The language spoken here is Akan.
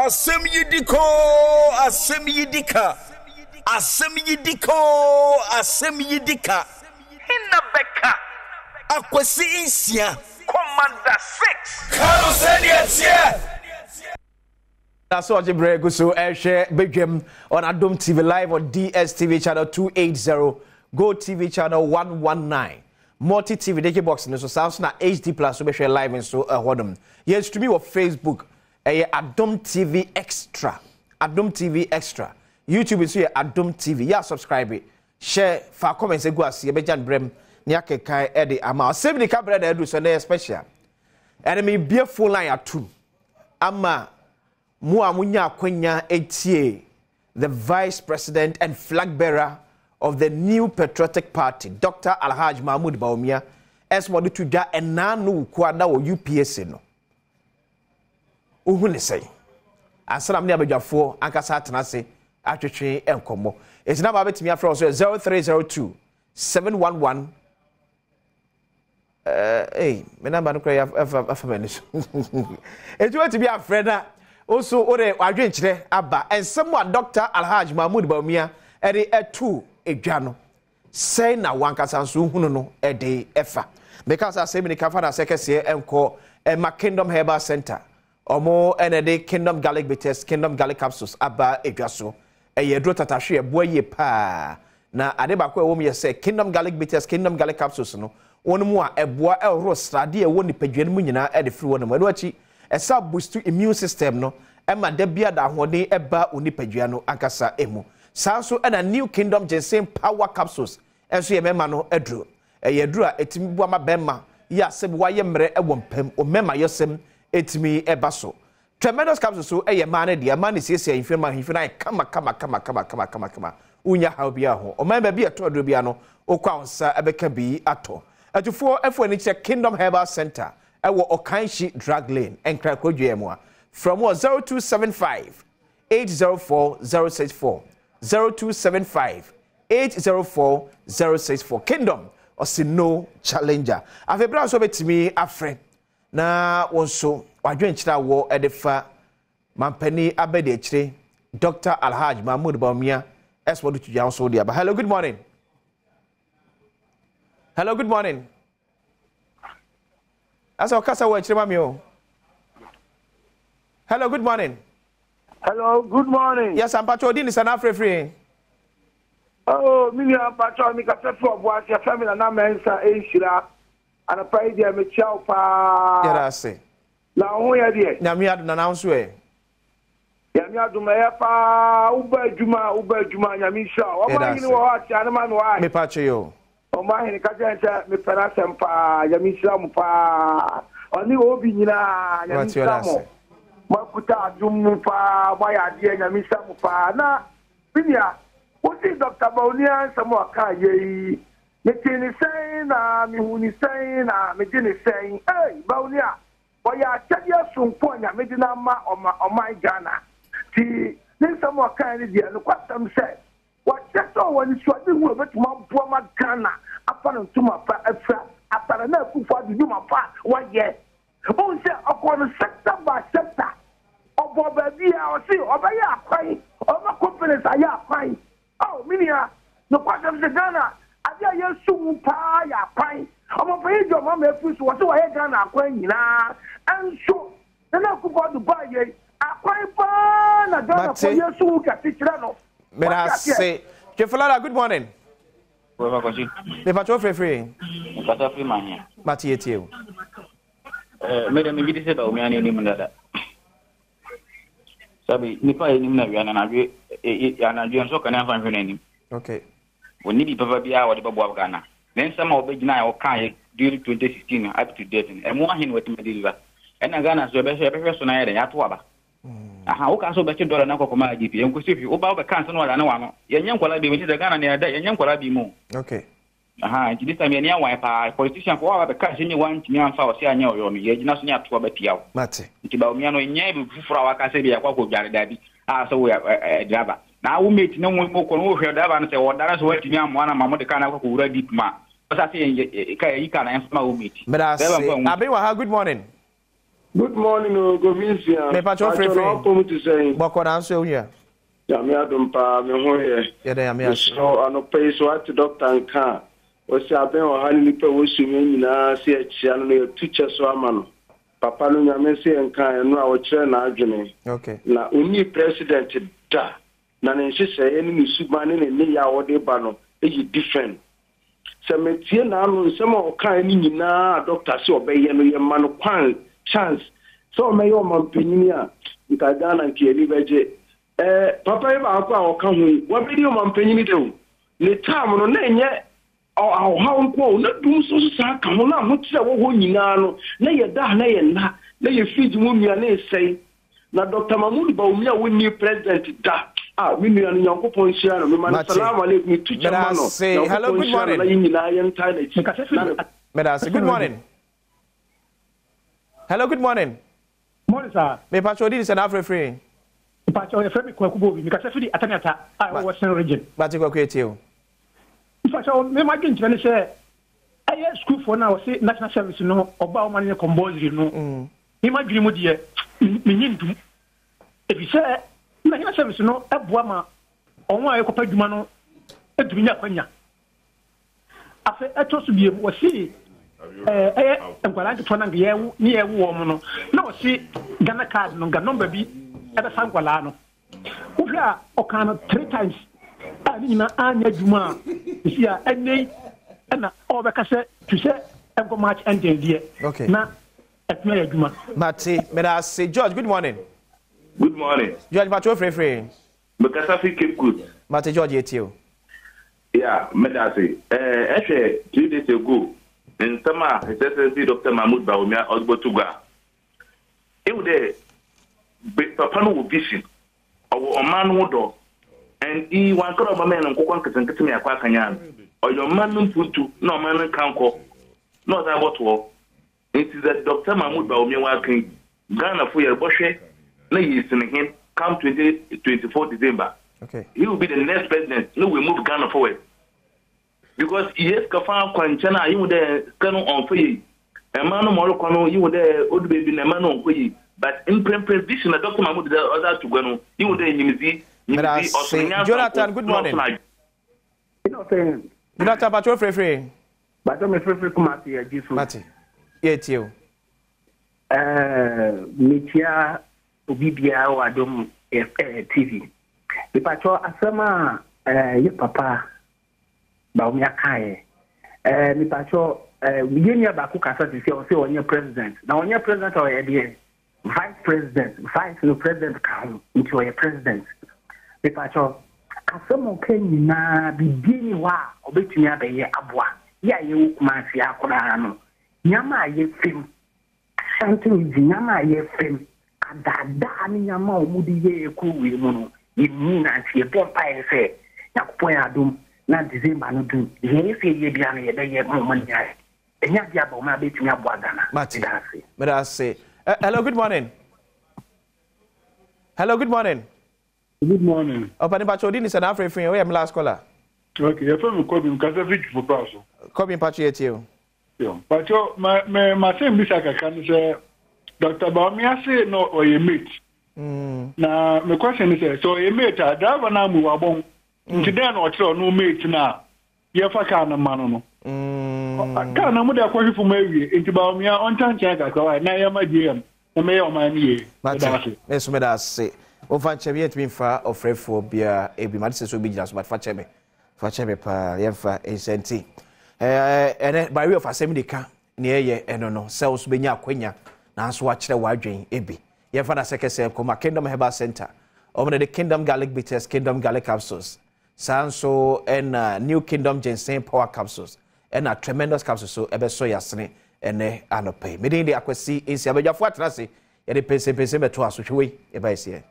Asem yidiko, asem yidika. Asem yidiko, asem yidika. Hinna beka. Akwesi insia. Commander 6. Kano Sedia. That's what you break. So, share Badwamon on Adom TV Live on DSTV channel 280, Go TV channel 119. Multi TV DK box so sounds na HD plus so be share live and so hodom. Yes, to me on Facebook. Adom TV Extra. Adom TV Extra. YouTube is here Adom TV. Yeah, subscribe it. Share, for comments, go see Bejan Brem. Niake Kai Eddie Ama. Save the camera there do so special. And me be a full line at 2. Ama Muamunya Kwenya Etie, the Vice President and flag bearer of the New Patriotic Party, Dr. Alhaj Mahmoud Baumia, as what to da and nanu kwada or UPS no. Uhuni say. Asalam near Bajafo, Ankasa Tanase, Atri and Combo. It's now about me after 0302 711. Hey, my number no cry of minutes. It's going to be a friend. Also, ore wadwenkyere aba and someone Dr. Alhaj Mahmoud Baumia ede etu edwano say na wankasa nso hunu no ede efa because asem ni kafa na sekese enko ma Kingdom Herbal Center omo enede Kingdom Garlic Bitters Kingdom Garlic Capsules aba edwaso yedro tatahwe eboye pa na ade ba kwa wo me say Kingdom Garlic Bitters Kingdom Garlic Capsules no wonu a eboa ero strade e woni padwan mu nyina ede firi wonu ma achi esa boost immune system no ema da bia da hode eba onipadua no ankasa emu sanso na New Kingdom Ginseng Power Capsules enso ye mema no edru yedru a etimi bua ma bema ya sebe waye mre ewo mpam o mema yosem etimi eba so tremendous capsules so eye ma ne de ma ne siesie hifina kama unya ha bia ho o mema bia to do bia no okwa onsa ebeka bi ato atufo efo ni che Kingdom Herbal Center ewo Okanshi Drug Lane enkra kodwemu from 0275 804 064 0275 804 064 Kingdom Osino Challenger afebra so betimi afre na wonso wadwenkyira wo edefa mampani abede akire Dr. Alhaj Mahmoud Baumia eswodu tuja so dia. Hello, good morning. Hello, good morning. Asa okasa wo akire mami o. Hello, good morning. Hello, good morning. Yes, I'm Pacho Dini Sana Free. Oh, me am Pacho, me ka for boas ya family na mensa Asia. Ana pai dia me chao pa. Yeah, say. La ho ya die. Na mi adu na announce we. Ya mi adu me pa uba juma nya mi sha. O ma hini wo ati ana ma no ai. Me Pacho yo. O ma hini ka jenta me pera sempa ya mi sha mu pa. Oni obi nyina ya mi sha mo. Makuta adumu pa waya die nya mi sha mu pa na binia. Oti Dr. Baunia samo aka ye. Me tini say na mi huni say na me dini say. Hey Baunia, waya chadia sunko nya me dina ma o my Ghana. Ti ni samo aka ni dia no kwatam say. Wa chato woni swadi hu betuma bo ma Ghana. Apa no tuma pa afra. Apara na kufu adu ma pa wa ye. O se akono sector by sector. Obo baby a o si obaya akwai. Oba companies aya akwai. Oh, minia, no part of the Ghana. I dare you pa ya pine. I'm a page of my food, so I Ghana, Quenina. And so, then I could go to buy a quite fun. I got for your soul, Capitrano. May I say, Jeffalada, good morning. The patrol free. Matthew. Madam, you said, oh, man, any that. Sabi nipa enim na wiana na dwe na dwe nso kana fa hwene enim. Okay. Woni bi papa bia wo de babo Ghana. Then some of begina ya okan during 2016 up to date. E mo ahin wetim deliver. E na Ghana so be so na ya to aba. Aha wo ka so be $1 na kokoma GP. En ko sefi wo ba wo be kan so no wala na wa no. Ye nyankwala bi mi de Ghana na ya da ye nyankwala bi mu. Okay. Aha, this time any one pa politician for our cash any one to me and for say anya o me ye gina so nya to ba piaw. Mate. Nti ba omi ano nya bi fufura wa ka se bi akwa ko dware dabi. Ah so we driver. Na wo mate no mo ko no hwe driver no se wo dara so watimi amwa na mamo de kana ko wura deep ma. O sa se ka yi kana en ma wo mate. Abi wa good morning. Good morning, Govinsia. Me patch off free. Welcome to say. Boko na answer here. Yami Adom pa me ho ye. Yeah, dey Yami. So pay so at doctor nka. O se aben o hani nipa wo sumi nyina se achia no ye teacher so ama no. Papa no nyame se nka no a wo kire na adwene. Okay. Na oni president da. Na ne nhye eni ni suban ne ya wo de ba no e different. Se metie na anu nsem o kan ni nyina doctor se obeye no ye ma no kwan chance. So me yo mampanyini a nka Ghana nke eli beje. Papa eba akwa oka hu wa video mampanyini de ne time no na enye how nko na dum so sa ka ho na ho tire wo ho nyina no na ye da na ye na ye feed mu mia na esei na Dr. Mahmoud Bawumia we new president da me nua no Yankopon hia no me man assalamu alaikum teacher man no hello good morning na nyina ye ntai na good morning hello good morning morning sir me pacho di se na free pacho e free kwa kubo bi me kasa fidi ataniata I was in region ba ti kwa kwetio pacho me ma gin tene se aye school for now say national service no oba o man ne compulsory no me ma dwiri mu de me nyindu e bi se national service no eboa ma onwa aye kopa dwuma no edumi nya kwanya afa eto so bi wo si enkwala to na nge ni yewu wo no na wo si Ghana card no ga number bi ebe sankwala no ufia okana 3 times ani na anya dwuma isia ene na obeka se tu se enko match ending die okay na etme ya dwuma mate me da say George good morning George pacho free because I feel keep good mate George etio yeah me da say ehwe 3 days ago in summer his excellency Dr. Mahmoud Bawumia Odbotuga e would papa no vision o man wodo and he wan kro ba men nkokon ketenkete me akwa kanya o your man mputu no man kanko no that what it is that Dr. Mahmoud Bawumia working Ghana for your bohwe na yi sin him come 24 December okay he will be the next president no we move Ghana forward because yes kafa kwanchana you there kanu on for yi emanu moro kwano you there old baby na emanu on for yi but in prevision Dr. Mahmoud the other to go you there nyimizi Jonathan good morning you know saying Jonathan pacho free but me free kuma ti e jisu mate yetio metia obibia o Adom TV the pacho asema ye papa Bawumia kae mi pacho migenia ba ku kasa ti se onye president na onye president o ye de vice president no president kan nti o ye president mi pacho asema kenyina bibini wa obetumi abaye aboa ya ye wukuma si akora no nyama ye film santi nyama ye film adada ni nyama omudi ye ku wi mu no yimi na ti e pompa e se Yankopon Adom na December no do ye fi ye bia no ye be ye mo manya enya bia ba o ma betumi aboa Ghana mate me da say hello good morning opani pacho di ni se na free we am last caller okay you from Kobim kasa fit for pass Kobim pacho yetio yo pacho ma say mbisa kaka no say Dr. Bawumia say no oye mate na me question is so oye mate driver na mu wabon nti den o kire no mate na ye fa ka na mano no ka na mu da kwa hifo ma wie nti Bawumia on tancha kaka wa na ye ma die na me ye o ma nie mate eso me da say o fa chebe yet mi fa ofrefo bia ebi ma se so bi jira so but fa chebe pa ye fa esenti ene by way of Asem de ka ne ye eno no cells be nya akwanya na so a kire wadwen ebi ye fa na sekese koma Kingdom Herbal Center omne the Kingdom Garlic Bitters Kingdom Garlic Capsules sanso and New Kingdom Ginseng Power Capsules and a tremendous capsules so ebe so yasene ene anope me de akwasi ensi abadwafo atrase ye de pese beto aso hwe e ba ese